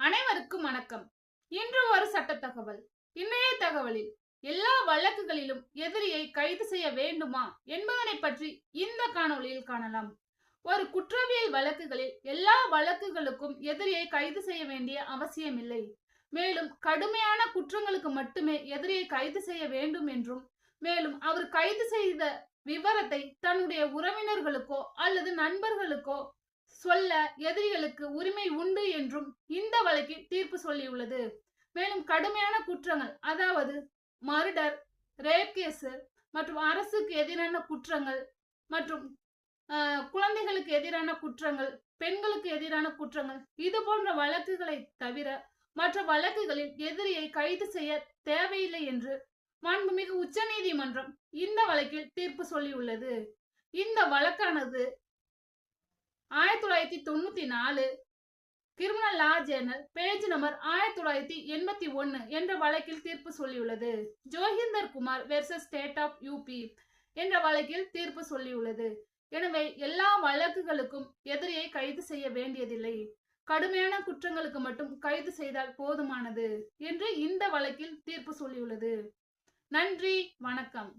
அனைவருக்கும் வணக்கம். இன்று ஒரு சட்ட தகவல். இன்றைய தகவலில் எல்லா வழக்குகளிலும் எதிரியை கைது செய்ய வேண்டுமா என்பதனை பற்றி இந்த காணொளியில் காணலாம். ஒரு குற்றவியல் வழக்குகளில் எல்லா வழக்குகளுக்கும் எதிரியை கைது செய்ய வேண்டிய அவசியமில்லை. மேலும் கடுமையான குற்றங்களுக்கு மட்டுமே எதிரியை கைது செய்ய வேண்டும் என்றும், மேலும் அவர் கைது செய்த விவரத்தை தன்னுடைய உறவினர்களுக்கோ அல்லது நண்பர்களுக்கோ சொல்ல எதிரிகளுக்கு உரிமை உண்டு என்றும் இந்த வழக்கில் தீர்ப்பு சொல்லியுள்ளது. மேலும் கடுமையான குற்றங்கள், அதாவது மர்டர், ரேப் கேஸ் மற்றும் அரசுக்கு எதிரான குற்றங்கள் மற்றும் குழந்தைகளுக்கு எதிரான குற்றங்கள், பெண்களுக்கு எதிரான குற்றங்கள், இது போன்ற வழக்குகளை தவிர மற்ற வழக்குகளில் எதிரியை கைது செய்ய தேவையில்லை என்று மாண்புமிகு உச்சநீதிமன்றம் இந்த வழக்கில் தீர்ப்பு சொல்லியுள்ளது. இந்த வழக்கானது 1994 criminal law journal page number 1981 என்ற வழக்கில் தீர்ப்பு சொல்லியுள்ளது. Joginder Kumar versus state of UP என்ற வழக்கில் தீர்ப்பு சொல்லியுள்ளது. எனவே எல்லா வழக்குகளுக்கும் எதிரியை கைது செய்ய வேண்டியதில்லை, கடுமையான குற்றங்களுக்கு மட்டும் கைது செய்தால் போதுமானது என்று இந்த வழக்கில் தீர்ப்பு சொல்லியுள்ளது. நன்றி, வணக்கம்.